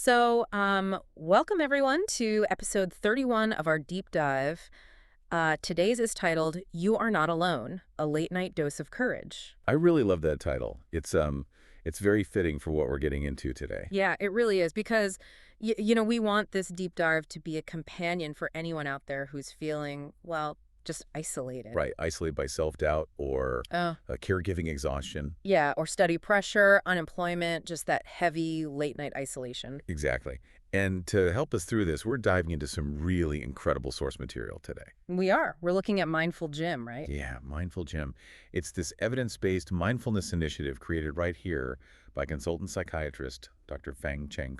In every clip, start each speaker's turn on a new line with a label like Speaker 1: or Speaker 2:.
Speaker 1: Welcome everyone to episode 31 of our deep dive. Today's is titled, You Are Not Alone, a late night dose of courage.
Speaker 2: I really love that title. It's very fitting for what we're getting into today.
Speaker 1: Yeah, it really is because, we want this deep dive to be a companion for anyone out there who's feeling, well, just isolated.
Speaker 2: Right, isolated by self-doubt or
Speaker 1: Oh,
Speaker 2: caregiving exhaustion.
Speaker 1: yeah, or study pressure, unemployment, just that heavy late night isolation.
Speaker 2: Exactly. And to help us through this, we're diving into some really incredible source material today.
Speaker 1: We're looking at MindfulGym, right?
Speaker 2: Yeah, MindfulGym. It's this evidence-based mindfulness initiative created right here by consultant psychiatrist Dr. Phang Cheng.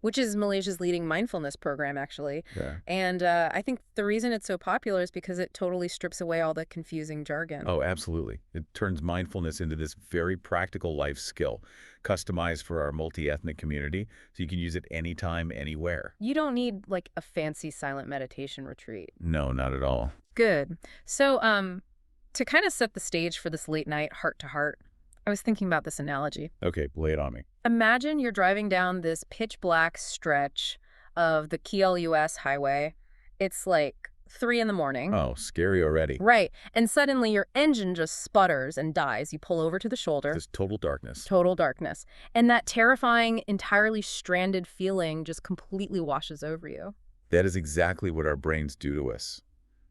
Speaker 1: Which is Malaysia's leading mindfulness program, actually.
Speaker 2: Yeah.
Speaker 1: And I think the reason it's so popular is because it totally strips away all the confusing jargon.
Speaker 2: Oh, absolutely. It turns mindfulness into this very practical life skill, customized for our multi-ethnic community, so you can use it anytime, anywhere.
Speaker 1: You don't need, like, a fancy silent meditation retreat.
Speaker 2: No, not at all.
Speaker 1: Good. So, to kind of set the stage for this late night heart-to-heart, I was thinking about this analogy.
Speaker 2: Okay, lay it on me.
Speaker 1: Imagine you're driving down this pitch-black stretch of the KLUS highway. It's like 3 in the morning.
Speaker 2: Oh, scary already.
Speaker 1: Right. And suddenly your engine just sputters and dies. You pull over to the shoulder.
Speaker 2: This total darkness.
Speaker 1: Total darkness. And that terrifying, entirely stranded feeling just completely washes over you.
Speaker 2: That is exactly what our brains do to us.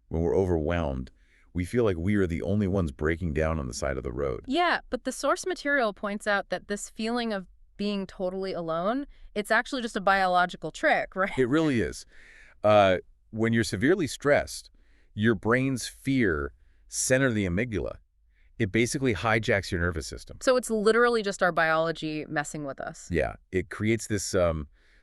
Speaker 2: When we're overwhelmed, we feel like we are the only ones breaking down on the side of the road.
Speaker 1: Yeah, but the source material points out that this feeling of being totally alone, it's actually just a biological trick, right?
Speaker 2: It really is. When you're severely stressed, your brain's fear center the amygdala. It basically hijacks your nervous system.
Speaker 1: So it's literally just our biology messing with us.
Speaker 2: Yeah, it creates this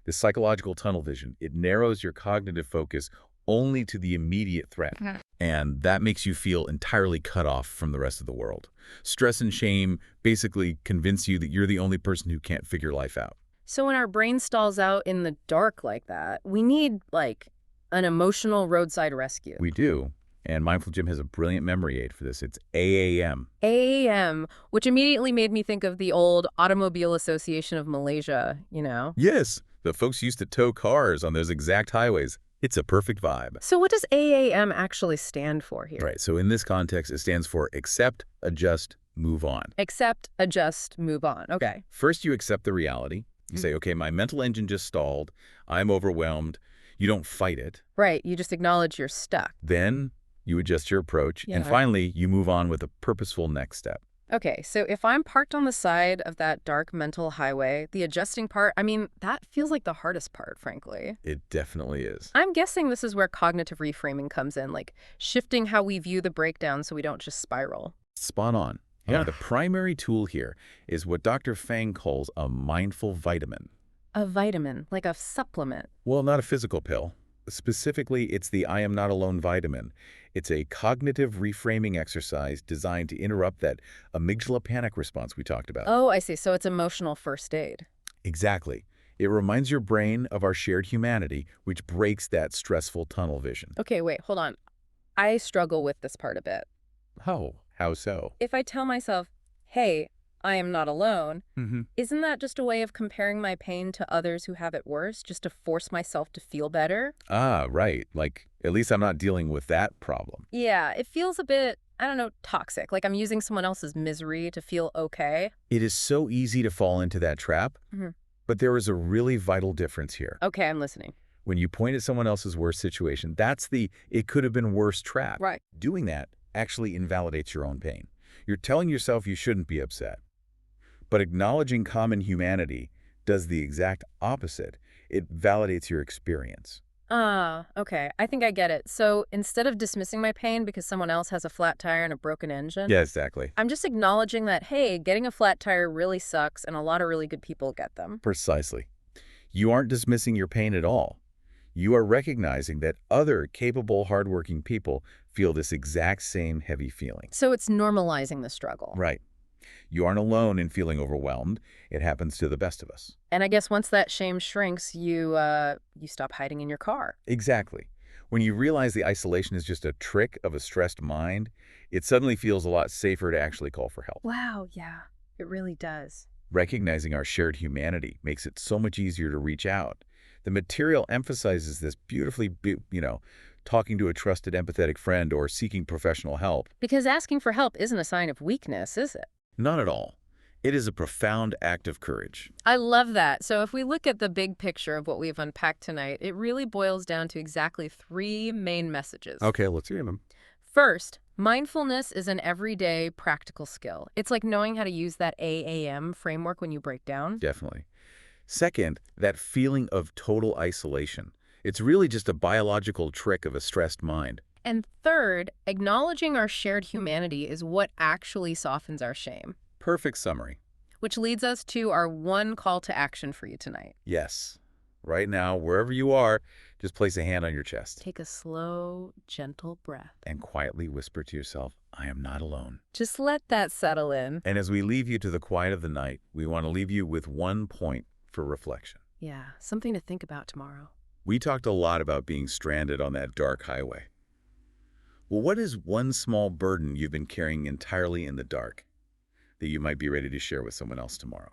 Speaker 2: psychological tunnel vision. It narrows your cognitive focus only to the immediate threat. And that makes you feel entirely cut off from the rest of the world. Stress and shame basically convince you that you're the only person who can't figure life out.
Speaker 1: So when our brain stalls out in the dark like that, we need, like, an emotional roadside rescue.
Speaker 2: We do. And MindfulGym has a brilliant memory aid for this. It's AAM.
Speaker 1: AAM, which immediately made me think of the old Automobile Association of Malaysia, you know?
Speaker 2: Yes, the folks used to tow cars on those exact highways. It's a perfect vibe.
Speaker 1: So what does AAM actually stand for here?
Speaker 2: Right, so in this context, it stands for accept, adjust, move on.
Speaker 1: Accept, adjust, move on. Okay.
Speaker 2: First, you accept the reality. You say, okay, my mental engine just stalled. I'm overwhelmed. You don't fight it.
Speaker 1: Right, you just acknowledge you're stuck.
Speaker 2: Then you adjust your approach.
Speaker 1: Yeah.
Speaker 2: And finally, you move on with a purposeful next step.
Speaker 1: Okay, so if I'm parked on the side of that dark mental highway, the adjusting part, I mean, that feels like the hardest part, frankly.
Speaker 2: It definitely is.
Speaker 1: I'm guessing this is where cognitive reframing comes in, like shifting how we view the breakdown so we don't just spiral.
Speaker 2: Spot on. Yeah, the primary tool here is what Dr. Phang calls a mindful vitamin.
Speaker 1: A vitamin, like a supplement.
Speaker 2: Well, not a physical pill. Specifically, it's the I Am Not Alone vitamin. It's a cognitive reframing exercise designed to interrupt that amygdala panic response we talked about.
Speaker 1: Oh, I see. So it's emotional first aid.
Speaker 2: Exactly. It reminds your brain of our shared humanity, which breaks that stressful tunnel vision.
Speaker 1: Okay, wait, hold on. I struggle with this part a bit.
Speaker 2: Oh, how so?
Speaker 1: If I tell myself, hey, I am not alone,
Speaker 2: Mm-hmm.
Speaker 1: isn't that just a way of comparing my pain to others who have it worse, just to force myself to feel better?
Speaker 2: Ah, right. Like, at least I'm not dealing with that problem.
Speaker 1: Yeah, it feels a bit, I don't know, toxic. Like I'm using someone else's misery to feel okay.
Speaker 2: It is so easy to fall into that trap,
Speaker 1: Mhm.
Speaker 2: but there is a really vital difference here.
Speaker 1: Okay, I'm listening.
Speaker 2: When you point at someone else's worst situation, that's the "it could have been worse" trap.
Speaker 1: Right.
Speaker 2: Doing that actually invalidates your own pain. You're telling yourself you shouldn't be upset. But acknowledging common humanity does the exact opposite. It validates your experience.
Speaker 1: Ah, okay. I think I get it. So instead of dismissing my pain because someone else has a flat tire and a broken engine,
Speaker 2: Yeah, exactly.
Speaker 1: I'm just acknowledging that, hey, getting a flat tire really sucks and a lot of really good people get them.
Speaker 2: Precisely. You aren't dismissing your pain at all. You are recognizing that other capable, hardworking people feel this exact same heavy feeling.
Speaker 1: So it's normalizing the struggle.
Speaker 2: Right. You aren't alone in feeling overwhelmed. It happens to the best of us.
Speaker 1: And I guess once that shame shrinks, you stop hiding in your car.
Speaker 2: Exactly. When you realize the isolation is just a trick of a stressed mind, it suddenly feels a lot safer to actually call for help.
Speaker 1: Wow, yeah, it really does.
Speaker 2: Recognizing our shared humanity makes it so much easier to reach out. The material emphasizes this beautifully, talking to a trusted, empathetic friend or seeking professional help.
Speaker 1: Because asking for help isn't a sign of weakness, is it?
Speaker 2: Not at all. It is a profound act of courage.
Speaker 1: I love that. So if we look at the big picture of what we've unpacked tonight, it really boils down to exactly three main messages.
Speaker 2: Okay, let's hear them.
Speaker 1: First, mindfulness is an everyday practical skill. It's like knowing how to use that AAM framework when you break down.
Speaker 2: Definitely. Second, that feeling of total isolation. It's really just a biological trick of a stressed mind.
Speaker 1: And third, acknowledging our shared humanity is what actually softens our shame.
Speaker 2: Perfect summary.
Speaker 1: Which leads us to our one call to action for you tonight.
Speaker 2: Yes. Right now, wherever you are, just place a hand on your chest.
Speaker 1: Take a slow, gentle breath.
Speaker 2: And quietly whisper to yourself, I am not alone.
Speaker 1: Just let that settle in.
Speaker 2: And as we leave you to the quiet of the night, we want to leave you with one point for reflection.
Speaker 1: Yeah, something to think about tomorrow.
Speaker 2: We talked a lot about being stranded on that dark highway. Well, what is one small burden you've been carrying entirely in the dark that you might be ready to share with someone else tomorrow?